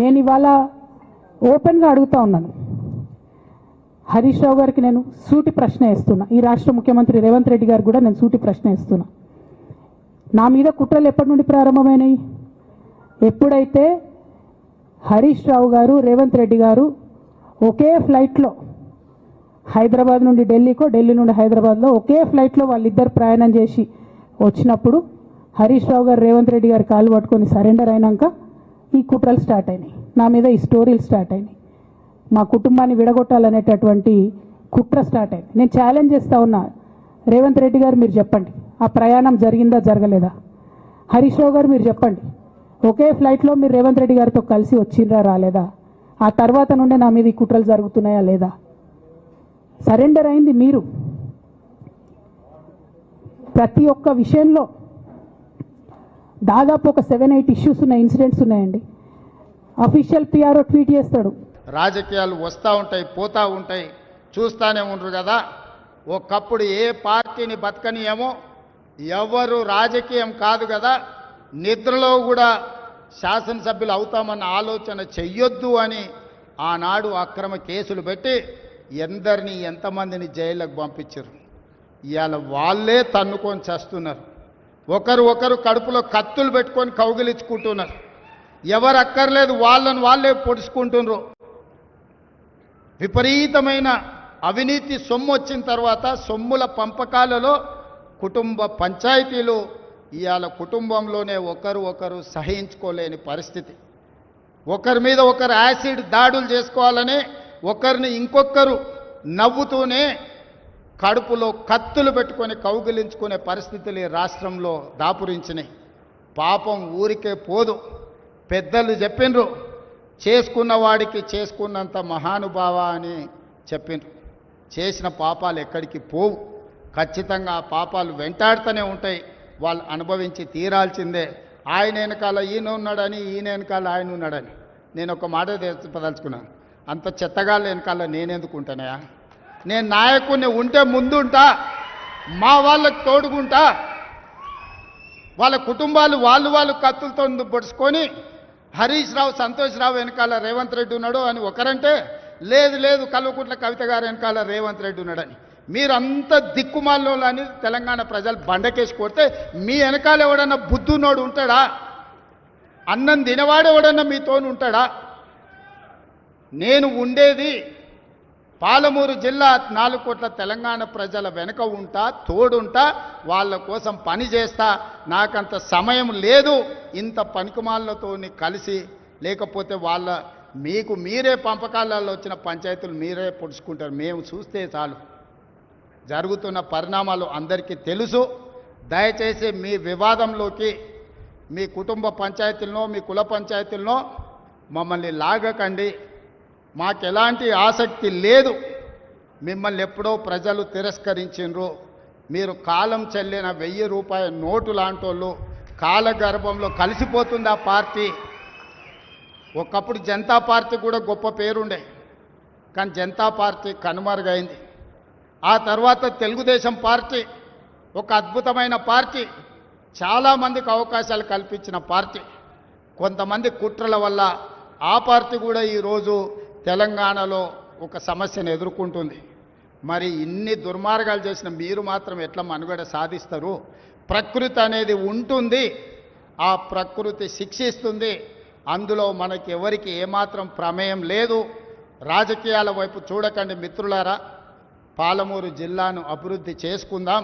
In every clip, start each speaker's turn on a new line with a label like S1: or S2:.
S1: నేను ఇవాళ ఓపెన్గా అడుగుతా ఉన్నాను. హరీష్ రావు గారికి నేను సూటి ప్రశ్న వేస్తున్నా. ఈ రాష్ట్ర ముఖ్యమంత్రి రేవంత్ రెడ్డి గారు కూడా నేను సూటి ప్రశ్న వేస్తున్నా. నా మీద కుట్రలు ఎప్పటి నుండి ప్రారంభమైనాయి? ఎప్పుడైతే హరీష్ రావు గారు, రేవంత్ రెడ్డి గారు ఒకే ఫ్లైట్లో హైదరాబాద్ నుండి ఢిల్లీకో, ఢిల్లీ నుండి హైదరాబాద్లో ఒకే ఫ్లైట్లో వాళ్ళిద్దరు ప్రయాణం చేసి వచ్చినప్పుడు హరీష్ రావు గారు రేవంత్ రెడ్డి గారు కాలు పట్టుకొని సరెండర్ అయినాక ఈ కుట్రలు స్టార్ట్ అయినాయి. నా మీద ఈ స్టోరీలు స్టార్ట్ అయినాయి. మా కుటుంబాన్ని విడగొట్టాలనేటటువంటి కుట్ర స్టార్ట్ అయింది. నేను ఛాలెంజ్ చేస్తా ఉన్నా, రేవంత్ రెడ్డి గారు మీరు చెప్పండి, ఆ ప్రయాణం జరిగిందా జరగలేదా? హరీష్ రావు గారు మీరు చెప్పండి, ఒకే ఫ్లైట్లో మీరు రేవంత్ రెడ్డి గారితో కలిసి వచ్చిండ్రా రాలేదా? ఆ తర్వాత నుండే నా మీద ఈ కుట్రలు జరుగుతున్నాయా లేదా? సరెండర్ అయింది మీరు. ప్రతి ఒక్క విషయంలో దాదాపు ఒక 7-8 ఇష్యూస్ ఉన్నాయి, ఇన్సిడెంట్స్ ఉన్నాయండి. అఫీషియల్ పిఆర్ఓ ట్వీట్ చేస్తాడు,
S2: రాజకీయాలు వస్తూ ఉంటాయి పోతూ ఉంటాయి, చూస్తూనే ఉండరు కదా. ఒకప్పుడు ఏ పార్టీని బతకనియేమో, ఎవరు రాజకీయం కాదు కదా, నిద్రలో కూడా శాసనసభ్యులు అవుతామన్న ఆలోచన చెయ్యొద్దు అని ఆనాడు అక్రమ కేసులు పెట్టి ఎంతమందిని జైళ్ళకు పంపించారు. ఇవాళ వాళ్ళే తన్నుకొని చేస్తున్నారు. ఒకరు కడుపులో కత్తులు పెట్టుకొని కౌగిలించుకుంటున్నారు. ఎవరు అక్కర్లేదు, వాళ్ళను వాళ్ళే పొడుచుకుంటున్నారు. విపరీతమైన అవినీతి సొమ్ము వచ్చిన తర్వాత సొమ్ముల పంపకాలలో కుటుంబ పంచాయతీలు ఇవాళ కుటుంబంలోనే ఒకరు సహించుకోలేని పరిస్థితి. ఒకరి మీద ఒకరు యాసిడ్ దాడులు చేసుకోవాలని ఒకరిని ఇంకొకరు నవ్వుతూనే కడుపులో కత్తులు పెట్టుకొని కౌగిలించుకునే పరిస్థితులు ఈ రాష్ట్రంలో దాపురించినాయి. పాపం ఊరికే పోదు. పెద్దలు చెప్పిండ్రు, చేసుకున్న వాడికి చేసుకున్నంత మహానుభావ అని చెప్పిండ్రు. చేసిన పాపాలు ఎక్కడికి పోవు, ఖచ్చితంగా ఆ పాపాలు వెంటాడుతూనే ఉంటాయి. వాళ్ళు అనుభవించి తీరాల్సిందే. ఆయన వెనకాల ఈయన ఉన్నాడని, ఈయన వెనకాల ఆయన ఉన్నాడని. నేను ఒక మాట చెప్పదలుచుకున్నాను, అంత చెత్తగాళ్ళ వెనకాల నేనెందుకు ఉంటానయా? నేను నాయకుడిని ఉంటే ముందుంటా, మా వాళ్ళకు తోడుకుంటా. వాళ్ళ కుటుంబాలు వాళ్ళు కత్తులతో పొడుచుకొని హరీష్ రావు, సంతోష్ రావు వెనకాల రేవంత్ రెడ్డి ఉన్నాడు అని ఒకరంటే, లేదు కల్వకుంట్ల కవిత గారు వెనకాల రేవంత్ రెడ్డి ఉన్నాడని. మీరంతా దిక్కుమాల్లో అని తెలంగాణ ప్రజలు బండకేసి కొడితే మీ వెనకాల ఎవడన్నా బుద్ధున్నోడు ఉంటాడా? అన్నం తినవాడెవడన్నా మీతోని ఉంటాడా? నేను ఉండేది పాలమూరు జిల్లా 4 కోట్ల తెలంగాణ ప్రజల వెనుక ఉంటా, తోడుంటా, వాళ్ళ కోసం పని చేస్తా. నాకంత సమయం లేదు ఇంత పనికిమాలతో కలిసి, లేకపోతే మీకు మీరే పంపకాలలో వచ్చిన పంచాయతీలు మీరే పొడుచుకుంటారు. మేము చూస్తే చాలు. జరుగుతున్న పరిణామాలు అందరికీ తెలుసు. దయచేసి మీ వివాదంలోకి మీ కుటుంబ పంచాయతీలనో మీ కుల పంచాయతీలనో మమ్మల్ని లాగకండి. మాకు ఎలాంటి ఆసక్తి లేదు. మిమ్మల్ని ఎప్పుడో ప్రజలు తిరస్కరించిండ్రు. మీరు కాలం చెల్లిన 1000 రూపాయల నోటు లాంటి వాళ్ళు. కాలగర్భంలో కలిసిపోతుంది ఆ పార్టీ. ఒకప్పుడు జనతా పార్టీ కూడా గొప్ప పేరుండే, కానీ జనతా పార్టీ కనుమరుగైంది. ఆ తర్వాత తెలుగుదేశం పార్టీ ఒక అద్భుతమైన పార్టీ, చాలామందికి అవకాశాలు కల్పించిన పార్టీ. కొంతమంది కుట్రల వల్ల ఆ పార్టీ కూడా ఈరోజు తెలంగాణలో ఒక సమస్యను ఎదుర్కొంటుంది. మరి ఇన్ని దుర్మార్గాలు చేసిన మీరు మాత్రం ఎట్లా మనుగడ సాధిస్తారు? ప్రకృతి అనేది ఉంటుంది, ఆ ప్రకృతి శిక్షిస్తుంది. అందులో మనకి ఎవరికి ఏమాత్రం ప్రమేయం లేదు. రాజకీయాల వైపు చూడకండి మిత్రులారా. పాలమూరు జిల్లాను అభివృద్ధి చేసుకుందాం.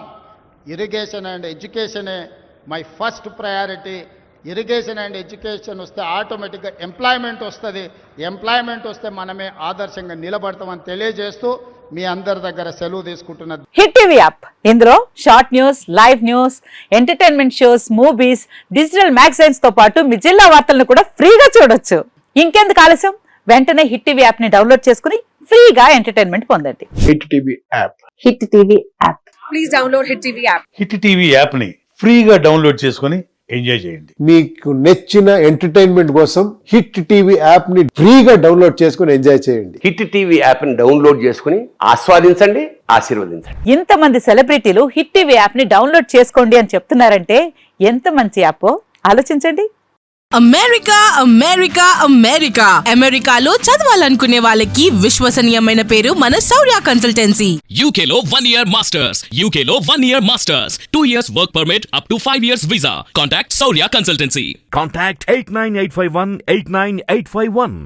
S2: ఇరిగేషన్ అండ్ ఎడ్యుకేషనే my first priority. Irrigation and education వస్తే ఆటోమేటిక్గా ఎంప్లాయ్మెంట్ వస్తుంది. ఎంప్లాయ్మెంట్ వస్తే మనమే ఆదర్శంగా నిలబడతామని తెలియజేస్తూ మీ అందరి దగ్గర సెలవు తీసుకుంటున్నది.
S3: హిట్ టీవీ యాప్, ఇందులో short news, live news, entertainment shows, movies, digital magazines తో పాటు మీ జిల్లా వార్తలను కూడా ఫ్రీగా చూడొచ్చు. ఇంకెందుకు ఆలస్యం, వెంటనే హిట్ టీవీ యాప్ ని డౌన్లోడ్ చేసుకుని ఫ్రీగా ఎంటర్టైన్మెంట్ పొందండి.
S4: Hit TV app,
S3: hit TV app,
S5: please download hit TV app.
S6: Hit TV app ని ఫ్రీగా డౌన్లోడ్ చేసుకుని ఎంజాయ్ చేయండి.
S4: మీకు నచ్చిన ఎంటర్టైన్మెంట్ కోసం హిట్ టీవీ యాప్ ని ఫ్రీగా డౌన్లోడ్ చేసుకుని ఎంజాయ్ చేయండి.
S7: హిట్ టీవీ యాప్ ని డౌన్లోడ్ చేసుకుని ఆస్వాదించండి, ఆశీర్వదించండి.
S3: ఇంతమంది సెలబ్రిటీలు హిట్ టీవీ యాప్ ని డౌన్లోడ్ చేసుకోండి అని చెప్తున్నారంటే ఎంత మంచి యాప్ ఆలోచించండి.
S8: అమెరికా అమెరికా అమెరికా అమెరికాలో చదవాలనుకునే వాళ్ళకి విశ్వసనీయమైన పేరు మన శౌర్య కన్సల్టెన్సీ.
S9: UK లో 1 year masters. UK లో 1 year masters. 2 years work permit up to 5 years visa. Contact Saurya Consultancy.
S10: Contact 89851 89851.